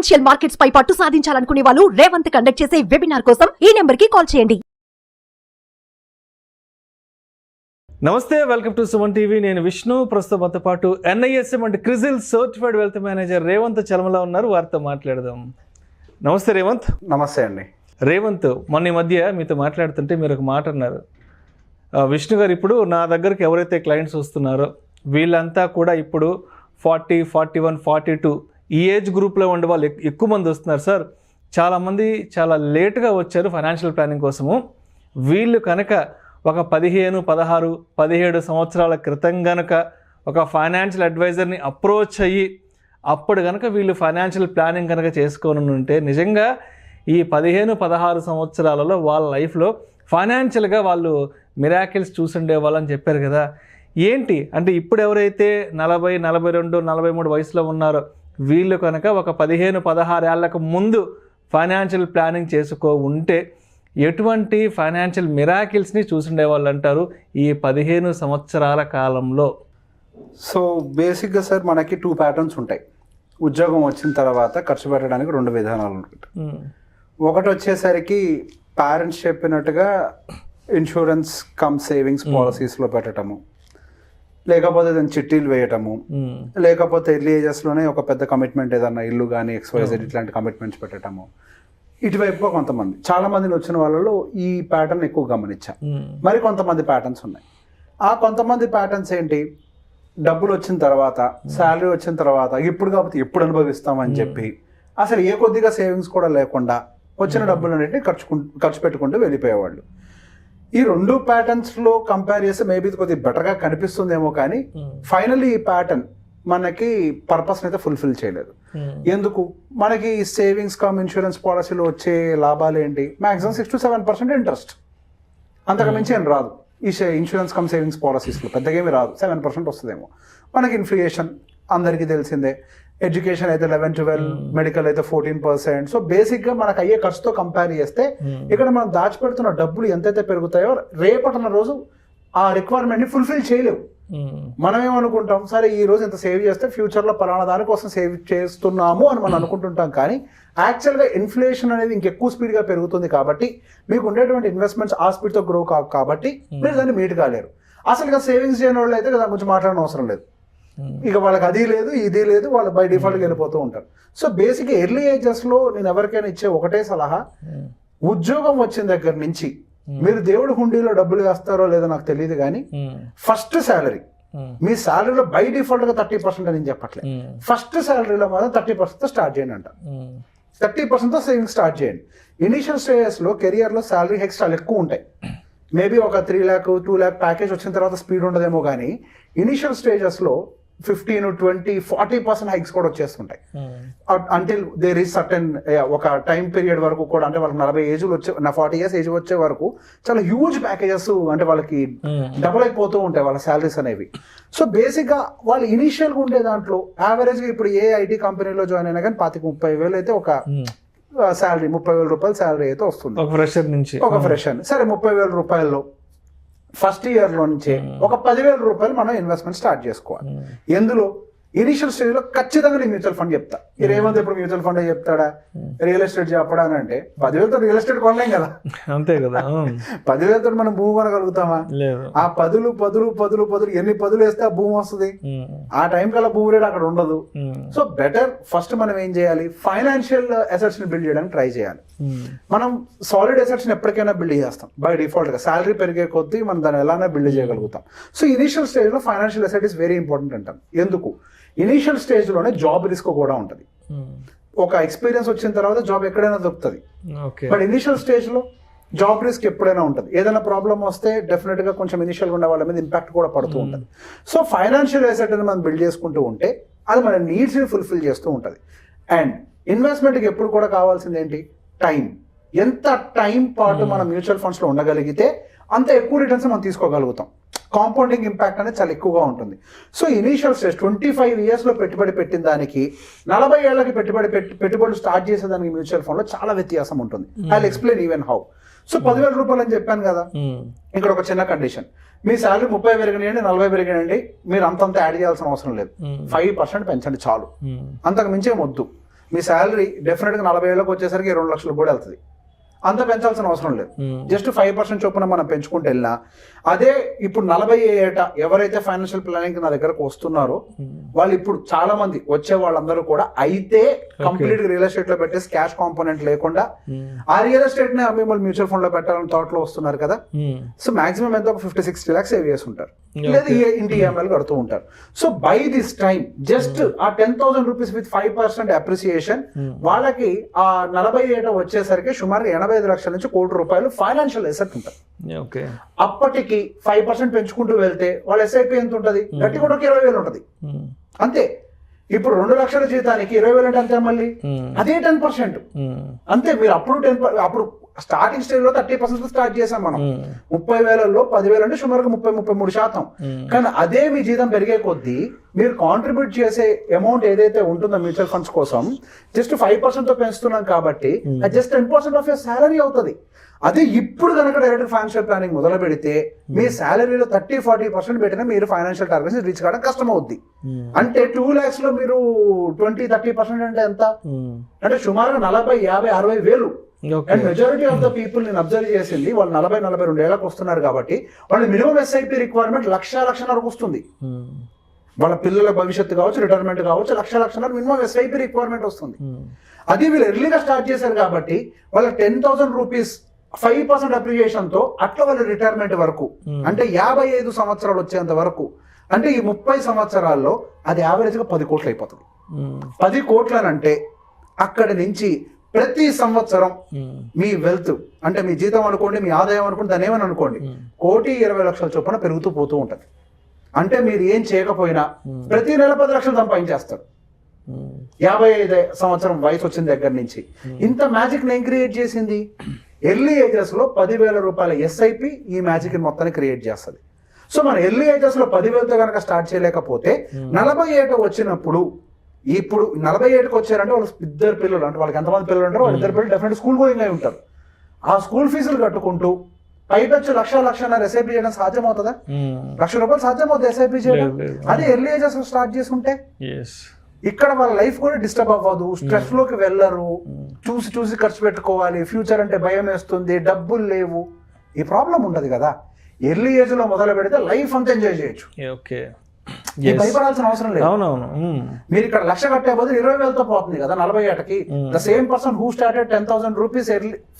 Financial markets పై పట్టు సాధించాలనుకునే వాళ్ళు Revanth conduct చేసే వెబినార్ కోసం ఈ నెంబర్ కి కాల్ చేయండి. నమస్తే, వెల్కమ్ టు సుమన్ టీవీ. నేను విష్ణు. ప్రస్తుతంతో పాటు NISM and CRISIL certified wealth manager Revanth Chalamala ఉన్నారు. వారితో మాట్లాడదాం. నమస్తే రేవంత్. నమస్తే అండి. రేవంత్, మొన్న ఈ మధ్య మీతో మాట్లాడుతుంటే మీరు ఒక మాట అన్నారు. విష్ణు గారు, ఇప్పుడు నా దగ్గరికి ఎవరైతే క్లయింట్స్ వస్తున్నారో వీళ్ళంతా కూడా ఇప్పుడు 40, 41, 42 ఈ ఏజ్ గ్రూప్లో ఉండే వాళ్ళు ఎక్కువ మంది వస్తున్నారు సార్. చాలామంది చాలా లేటుగా వచ్చారు ఫైనాన్షియల్ ప్లానింగ్ కోసము. వీళ్ళు కనుక ఒక 15, 16, 17 సంవత్సరాల క్రితం కనుక ఒక ఫైనాన్షియల్ అడ్వైజర్ని అప్రోచ్ అయ్యి అప్పుడు కనుక వీళ్ళు ఫైనాన్షియల్ ప్లానింగ్ కనుక చేసుకోని ఉంటే నిజంగా ఈ 15, 16 సంవత్సరాలలో వాళ్ళ లైఫ్లో ఫైనాన్షియల్గా వాళ్ళు మిరాకిల్స్ చూసుండే వాళ్ళని చెప్పారు కదా. ఏంటి అంటే ఇప్పుడు ఎవరైతే 40, 42, 43 వయసులో ఉన్నారో వీళ్ళు కనుక ఒక 15, 16 ఏళ్లకు ముందు ఫైనాన్షియల్ ప్లానింగ్ చేసుకో ఉంటే ఎటువంటి ఫైనాన్షియల్ మిరాకిల్స్ని చూసుండే వాళ్ళు అంటారు ఈ 15 సంవత్సరాల కాలంలో? సో బేసిక్గా సార్ మనకి 2 ప్యాటర్న్స్ ఉంటాయి. ఉద్యోగం వచ్చిన తర్వాత ఖర్చు పెట్టడానికి 2 విధానాలు ఉంటాయి. ఒకటి వచ్చేసరికి పేరెంట్స్ చెప్పినట్టుగా ఇన్సూరెన్స్ కమ్ సేవింగ్స్ పాలసీస్లో పెట్టడము, లేకపోతే దాన్ని చిట్టీలు వేయటము, లేకపోతే ఎర్లీ ఏజెస్లోనే ఒక పెద్ద కమిట్మెంట్ ఏదన్నా ఇల్లు కానీ XYZ ఇట్లాంటి కమిట్మెంట్స్ పెట్టడము. ఇటువైపుగా కొంతమంది, చాలా మందిని వచ్చిన వాళ్ళలో ఈ ప్యాటర్న్ ఎక్కువ గమనించా. మరి కొంతమంది ప్యాటర్న్స్ ఉన్నాయి. ఆ కొంతమంది ప్యాటర్న్స్ ఏంటి, డబ్బులు వచ్చిన తర్వాత, శాలరీ వచ్చిన తర్వాత ఇప్పుడు కాబట్టి ఎప్పుడు అనుభవిస్తామని చెప్పి అసలు ఏ కొద్దిగా సేవింగ్స్ కూడా లేకుండా వచ్చిన డబ్బులన్నింటినీ ఖర్చు పెట్టుకుంటూ వెళ్ళిపోయేవాళ్ళు. ఈ 2 ప్యాటర్న్స్లో కంపేర్ చేస్తే మేబీ కొద్దిగా బెటర్గా కనిపిస్తుందేమో, కానీ ఫైనల్లీ ఈ ప్యాటర్న్ మనకి పర్పస్ని అయితే ఫుల్ఫిల్ చేయలేదు. ఎందుకు? మనకి సేవింగ్స్ కమ్ ఇన్సూరెన్స్ పాలసీలో వచ్చే లాభాలు ఏంటి? మ్యాక్సిమం 6 to 7% ఇంట్రెస్ట్, అంతకు మించి ఏం రాదు. ఈ ఇన్సూరెన్స్ కమ్ సేవింగ్స్ పాలసీస్లో పెద్దగా ఏమి రాదు, 7% వస్తుందేమో. మనకి ఇన్ఫ్లేషన్ అందరికీ తెలిసిందే. ఎడ్యుకేషన్ అయితే 11, 12, మెడికల్ అయితే 14%. సో బేసిక్గా మనకు అయ్యే ఖర్చుతో కంపేర్ చేస్తే ఇక్కడ మనం దాచిపెడుతున్న డబ్బులు ఎంతైతే పెరుగుతాయో రేపటిన రోజు ఆ రిక్వైర్మెంట్ని ఫుల్ఫిల్ చేయలేవు. మనం ఏమనుకుంటాం, సరే ఈ రోజు ఇంత సేవ్ చేస్తే ఫ్యూచర్లో పలానా దానికోసం సేవ్ చేస్తున్నాము అని మనం అనుకుంటుంటాం. కానీ యాక్చువల్గా ఇన్ఫ్లేషన్ అనేది ఇంకెక్కువ స్పీడ్గా పెరుగుతుంది కాబట్టి మీకు ఉండేటువంటి ఇన్వెస్ట్మెంట్స్ ఆ స్పీడ్తో గ్రో కాబట్టి మీరు దాన్ని మీట్ కాలేరు. అసలు ఇక సేవింగ్స్ చేయని వాళ్ళు అయితే దాని గురించి మాట్లాడడం అవసరం లేదు. ఇక వాళ్ళకి అది లేదు ఇది లేదు, వాళ్ళు బై డిఫాల్ట్గా వెళ్ళిపోతూ ఉంటారు. సో బేసిక్గా ఎర్లీ ఏజెస్లో నేను ఎవరికైనా ఇచ్చే ఒకటే సలహా, ఉద్యోగం వచ్చిన దగ్గర నుంచి మీరు దేవుడి హుండీలో డబ్బులు వేస్తారో లేదో నాకు తెలియదు, కానీ ఫస్ట్ శాలరీ, మీ శాలరీలో బై డిఫాల్ట్గా 30% అని చెప్పట్లేదు, ఫస్ట్ శాలరీలో మాత్రం 30%తో స్టార్ట్ చేయండి అంట. 30%తో సేవింగ్ స్టార్ట్ చేయండి. ఇనిషియల్ స్టేజెస్లో కెరియర్లో శాలరీ హైక్స్ చాలా ఎక్కువ ఉంటాయి. మేబీ ఒక 3 lakh, 2 lakh ప్యాకేజ్ వచ్చిన తర్వాత స్పీడ్ ఉండదేమో, కానీ ఇనిషియల్ స్టేజెస్లో 15, 20, 40% హైక్స్ కూడా వచ్చేస్తుంటాయి. అంటిల్ దేర్ ఈస్ సర్టెన్ ఒక టైం పీరియడ్ వరకు కూడా, అంటే వాళ్ళకి 40 years ఏజ్ వచ్చే వరకు చాలా హ్యూజ్ ప్యాకేజెస్, అంటే వాళ్ళకి డబుల్ అయిపోతూ ఉంటాయి వాళ్ళ శాలరీస్ అనేవి. సో బేసిక్గా వాళ్ళు ఇనిషియల్గా ఉండే దాంట్లో యావరేజ్గా ఇప్పుడు ఏ ఐటీ కంపెనీలో జాయిన్ అయినా కానీ 25,000 వేలు అయితే ఒక శాలరీ, 30,000 రూపాయలు శాలరీ అయితే వస్తుంది ఒక ఫ్రెషర్ నుంచి. సరే 30,000 రూపాయల్లో ఫస్ట్ ఇయర్లో నుంచే ఒక 10,000 రూపాయలు మనం ఇన్వెస్ట్మెంట్ స్టార్ట్ చేసుకోవాలి. ఎందులో ఇనిషియల్ స్టేజ్లో ఖచ్చితంగా నేను మ్యూచువల్ ఫండ్ చెప్తా. ఈ రేవంత్ ఇప్పుడు మ్యూచువల్ ఫండ్ చెప్తాడా, రియల్ ఎస్టేట్ చెప్పడా అని అంటే 10,000తో రియల్ ఎస్టేట్ కొనలేం కదా. అంతే కదా. 10,000తో మనం భూమి కొనగలుగుతామా? ఆ 10 ఎన్ని 10 వేస్తే ఆ భూమి వస్తుంది? ఆ టైం కల్లా భూమి రేట్ అక్కడ ఉండదు. సో బెటర్ ఫస్ట్ మనం ఏం చేయాలి, ఫైనాన్షియల్ అసెట్స్ ని బిల్డ్ చేయడానికి ట్రై చేయాలి. మనం సాలిడ్ అసెట్స్ ని ఎప్పటికైనా బిల్డ్ చేస్తాం బై డిఫాల్ట్ గా. శాలరీ పెరిగే కొద్దీ మనం దాన్ని ఎలానే బిల్డ్ చేయగలుగుతాం. సో ఇనిషియల్ స్టేజ్ లో financial asset is very important అంటాం. ఎందుకు? ఇనిషియల్ స్టేజ్లోనే జాబ్ రిస్క్ కూడా ఉంటుంది. ఒక ఎక్స్పీరియన్స్ వచ్చిన తర్వాత జాబ్ ఎక్కడైనా దొరుకుతుంది, బట్ ఇనిషియల్ స్టేజ్లో జాబ్ రిస్క్ ఎప్పుడైనా ఉంటుంది. ఏదైనా ప్రాబ్లం వస్తే డెఫినెట్గా కొంచెం ఇనిషియల్గా ఉండే వాళ్ళ మీద ఇంపాక్ట్ కూడా పడుతూ ఉంటుంది. సో ఫైనాన్షియల్ అసెట్ అని మనం బిల్డ్ చేసుకుంటూ ఉంటే అది మన నీడ్స్ని ఫుల్ఫిల్ చేస్తూ ఉంటుంది. అండ్ ఇన్వెస్ట్మెంట్కి ఎప్పుడు కూడా కావాల్సింది ఏంటి, టైం. ఎంత టైం పాటు మనం మ్యూచువల్ ఫండ్స్లో ఉండగలిగితే అంత ఎక్కువ రిటర్న్స్ మనం తీసుకోగలుగుతాం. కాంపౌండింగ్ ఇంపాక్ట్ అనేది చాలా ఎక్కువగా ఉంటుంది. సో ఇనీషియల్ స్టేజ్ 25 yearsలో పెట్టుబడి పెట్టిన దానికి 40 ఏళ్ళకి పెట్టుబడులు స్టార్ట్ చేసేదానికి మ్యూచువల్ ఫండ్లో చాలా వ్యత్యాసం ఉంటుంది. I will explain even how. So 10,000 రూపాయలు అని చెప్పాను కదా, ఇక్కడ ఒక చిన్న కండిషన్. మీ శాలరీ 30 పెరిగినాయండి, 40 పెరిగినాయండి, మీరు అంతంత యాడ్ చేయాల్సిన అవసరం లేదు. 5% పెంచండి చాలు, అంతకు మించే వద్దు. మీ శాలరీ డెఫినెట్గా 40 ఏళ్ళకి వచ్చేసరికి 2 లక్షలకు కూడా వెళ్తుంది. అంత పెంచాల్సిన అవసరం లేదు. జస్ట్ 5% చొప్పున మనం పెంచుకుంటూ వెళ్ళినా అదే ఇప్పుడు 40 ఏట ఎవరైతే ఫైనాన్షియల్ ప్లానింగ్ నా దగ్గరకు వస్తున్నారో వాళ్ళు ఇప్పుడు చాలా మంది వచ్చే వాళ్ళందరూ కూడా అయితే కంప్లీట్ రియల్ ఎస్టేట్ లో పెట్టేసి క్యాష్ కాంపోనెంట్ లేకుండా ఆ రియల్ ఎస్టేట్ ని అమ్మి మళ్ళీ మ్యూచువల్ ఫండ్ లో పెట్టాలని థాట్ లో వస్తున్నారు కదా. సో మాక్సిమం ఎంత ఒక 50-60 lakhs సేవ్ చేసి ఉంటారు, లేదా ఇంటి EMI కడుతూ ఉంటారు. So by this time just ఆ 10,000 రూపీస్ విత్ 5% అప్రిసియేషన్ వాళ్ళకి ఆ 40 ఏట వచ్చేసరికి సుమారు 85 లక్షల నుంచి ₹1 కోటి ఫైనాన్షియల్ ఎసెట్ ఉంటుంది. అప్పటికి 5% పెంచుకుంటూ వెళ్తే వాళ్ళ SIP ఎంత ఉంటుంది? గట్టి కూడా 20,000 ఉంటుంది అంతే. ఇప్పుడు 2 లక్షల జీతానికి 20,000 అంటే అంతే, మళ్ళీ అదే 10% అంతే. మీరు అప్పుడు స్టార్టింగ్ స్టేజ్ లో 30% స్టార్ట్ చేసాం మనం. 30,000లో 10,000 అంటే సుమారుగా 30-33%. కానీ అదే మీ జీతం పెరిగే కొద్దీ మీరు కాంట్రిబ్యూట్ చేసే అమౌంట్ ఏదైతే ఉంటుందో మ్యూచువల్ ఫండ్స్ కోసం జస్ట్ 5% తో పెంచుతున్నాం కాబట్టి అది జస్ట్ 10% ఆఫ్ యువర్ శాలరీ అవుతుంది. అదే ఇప్పుడు కనుక డైరెక్ట్ ఫైనాన్షియల్ ప్లానింగ్ మొదలు పెడితే మీ శాలరీలో 30-40% పెట్టినా మీరు ఫైనాన్షియల్ టార్గెట్స్ రీచ్ కావడం కష్టం అవుద్ది. అంటే 2 lakhs లో మీరు 20-30% అంటే ఎంత అంటే సుమారుగా 40-50-60 వేలు. And majority of the people నేను అబ్జర్వ్ చేసింది వాళ్ళు 40-42 ఏళ్ళకి వస్తున్నారు కాబట్టి వాళ్ళ మినిమం SIP రిక్వైర్మెంట్ 1,00,000 వస్తుంది. వాళ్ళ పిల్లల భవిష్యత్తు కావచ్చు, రిటైర్మెంట్ కావచ్చు, 1,00,000 మినిమం SIP రిక్వైర్మెంట్ వస్తుంది. అది వీళ్ళు ఎర్లీగా స్టార్ట్ చేశారు కాబట్టి వాళ్ళ 10,000 రూపీస్ 5% అప్రిసియేషన్ తో అట్లా వాళ్ళ రిటైర్మెంట్ వరకు అంటే 55 సంవత్సరాలు వచ్చేంత వరకు అంటే ఈ 30 సంవత్సరాల్లో అది యావరేజ్ గా 10 కోట్లు అయిపోతుంది. 10 కోట్లనంటే అక్కడి నుంచి ప్రతి సంవత్సరం మీ వెల్త్ అంటే మీ జీతం అనుకోండి, మీ ఆదాయం అనుకోండి, దాని ఏమని అనుకోండి, 1,20,00,000 చొప్పున పెరుగుతూ పోతూ ఉంటుంది. అంటే మీరు ఏం చేయకపోయినా ప్రతి నెల 10 లక్షలు సంపాదించేస్తారు 55 సంవత్సరం వయసు వచ్చిన దగ్గర నుంచి. ఇంత మ్యాజిక్ నేను క్రియేట్ చేసింది ఎర్లీ ఏజెస్ లో 10,000 రూపాయల SIP ఈ మ్యాజిక్ మొత్తాన్ని క్రియేట్ చేస్తుంది. సో మన ఎర్లీ ఏజెస్ లో 10,000తో కనుక స్టార్ట్ చేయలేకపోతే 40 ఏట వచ్చినప్పుడు ఇప్పుడు 40 ఏటకి వచ్చారంటే వాళ్ళు 2 పిల్లలు అంటే వాళ్ళకి ఎంతమంది పిల్లలు ఉంటారో వాళ్ళ 2 పిల్లలు డెఫినెట్ స్కూల్ గోయింగ్ అయి ఉంటారు. ఆ స్కూల్ ఫీజులు కట్టుకుంటూ పైపచ్చు 1,00,000 SIP చేయడం సాధ్యమవుతుందా? ₹1,00,000 సాధ్యమవుతుంది SIP చేయడం. అదే ఎర్లీ ఏజెస్ లో స్టార్ట్ చేసుకుంటే ఇక్కడ వాళ్ళ లైఫ్ కూడా డిస్టర్బ్ అవ్వదు, స్ట్రెస్ లోకి వెళ్ళరు, చూసి ఖర్చు పెట్టుకోవాలి, ఫ్యూచర్ అంటే భయం వేస్తుంది, డబ్బులు లేవు, ఈ ప్రాబ్లం ఉండదు కదా. ఎర్లీ ఏజ్ లో మొదలు పెడితే లైఫ్ అంతా ఎంజాయ్ చేయొచ్చు, భయపడాల్సిన అవసరం లేదు. మీరు ఇక్కడ 1,00,000 కట్టే బదులు 20,000తో పోతుంది కదా 40 ఏటకి. The same person who started 10,000 rupees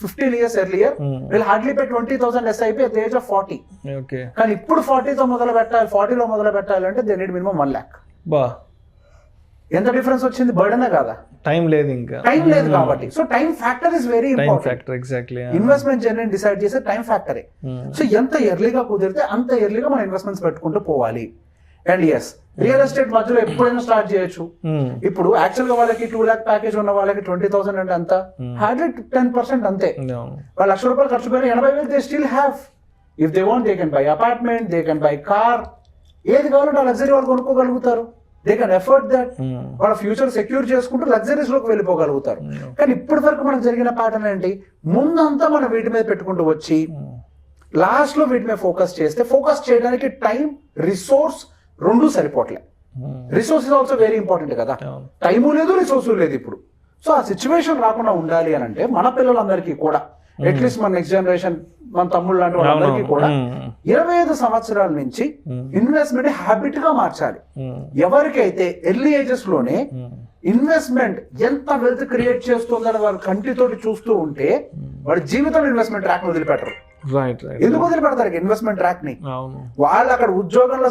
15 years earlier will hardly pay 20,000 SIP at the age of 40. కానీ ఇప్పుడు 40తో మొదలు పెట్టాలి, 40లో మొదలు పెట్టాలి అంటే దే నీడ్ మినిమం 1 lakh. ఎంత డిఫరెన్స్ వచ్చింది? బర్డనే కదా, టైం లేదు, ఇంకా టైం లేదు కాబట్టి. So time factor is very important. Investment journey decide చేసే టైం ఫ్యాక్టరే. సో ఎంత ఎర్లీగా కుదిరితే అంత ఎర్లీగా మనం ఇన్వెస్ట్మెంట్స్ పెట్టుకుంటూ పోవాలి. అండ్ ఎస్, రియల్ ఎస్టేట్ మధ్యలో ఎప్పుడైనా స్టార్ట్ చేయొచ్చు. ఇప్పుడు యాక్చువల్ గా వాళ్ళకి 2 lakh ప్యాకేజ్ ఉన్న వాళ్ళకి 20,000 అంటే అంత హార్డ్లీ 10% అంతే. వాళ్ళు ₹1,00,000 ఖర్చు పోయిన 80,000 they still have. If they want they can buy apartment, they can buy car, ఏది కావాలంటే ఆ లగ్జరీ వాళ్ళు కొనుక్కోగలుగుతారు. They can afford that. వాళ్ళ ఫ్యూచర్ సెక్యూర్ చేసుకుంటూ లగ్జరీస్ లోకి వెళ్ళిపోగలుగుతారు. కానీ ఇప్పటి వరకు మనకు జరిగిన ప్యాటర్న్ ఏంటి? ముందంతా మనం వీటి మీద పెట్టుకుంటూ వచ్చి లాస్ట్ లో వీటి మీద ఫోకస్ చేస్తే ఫోకస్ చేయడానికి టైం, రిసోర్స్ రెండు సరిపోవట్లే. Resource is also very important కదా. టైము లేదు, రిసోర్స్ లేదు ఇప్పుడు. సో ఆ సిచ్యువేషన్ రాకుండా ఉండాలి అని అంటే మన పిల్లలందరికీ కూడా అట్లీస్ట్ మన నెక్స్ట్ జనరేషన్, మన తమ్ముళ్ళు లాంటి వాళ్ళందరికీ కూడా 25 సంవత్సరాల నుంచి ఇన్వెస్ట్మెంట్ హ్యాబిట్ గా మార్చాలి. ఎవరికైతే ఎర్లీ ఏజెస్ లోనే ఇన్వెస్ట్మెంట్ ఎంత వెల్త్ క్రియేట్ చేస్తుందని వాళ్ళు కంటితోటి చూస్తూ ఉంటే వాడి జీవితంలో ఇన్వెస్ట్మెంట్ ట్రాక్ వదిలిపెట్టరు. ఎందుకు వదిలిపెడతారు ఇన్వెస్ట్మెంట్ ట్రాక్ ని? వాళ్ళు అక్కడ ఉద్యోగంలో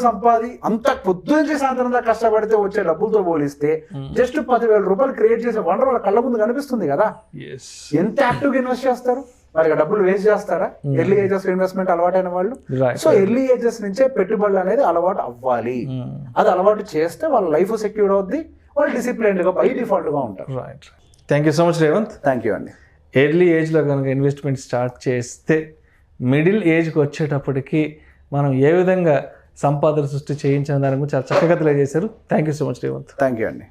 అంత పొద్దు నుంచి సాయంత్రం దాకా కష్టపడితే వచ్చే డబ్బులతో పోలిస్తే జస్ట్ 10,000 రూపాయలు క్రియేట్ చేసే వండర్ వాళ్ళ కళ్ళ ముందు కనిపిస్తుంది కదా. ఎంత యాక్టివ్ గా ఇన్వెస్ట్ చేస్తారు, వారికి డబ్బులు వేస్ట్ చేస్తారా? ఎర్లీ ఏజెస్ ఇన్వెస్ట్మెంట్ అలవాటైన వాళ్ళు. సో ఎర్లీ ఏజెస్ నుంచే పెట్టుబడులు అనేది అలవాటు అవ్వాలి. అది అలవాటు చేస్తే వాళ్ళ లైఫ్ సెక్యూర్ అవుద్ది, వాళ్ళు డిసిప్లైన్డ్ గా బై డిఫాల్ట్ గా ఉంటారు. Thank you so much Revanth. Thank you అండి. ఎర్లీ ఏజ్లో కనుక ఇన్వెస్ట్మెంట్ స్టార్ట్ చేస్తే మిడిల్ ఏజ్కి వచ్చేటప్పటికి మనం ఏ విధంగా సంపాదన సృష్టి చేయించిన దాని గురించి చాలా చక్కగా తెలియజేశారు. Thank you so much Revanth. Thank you అండి.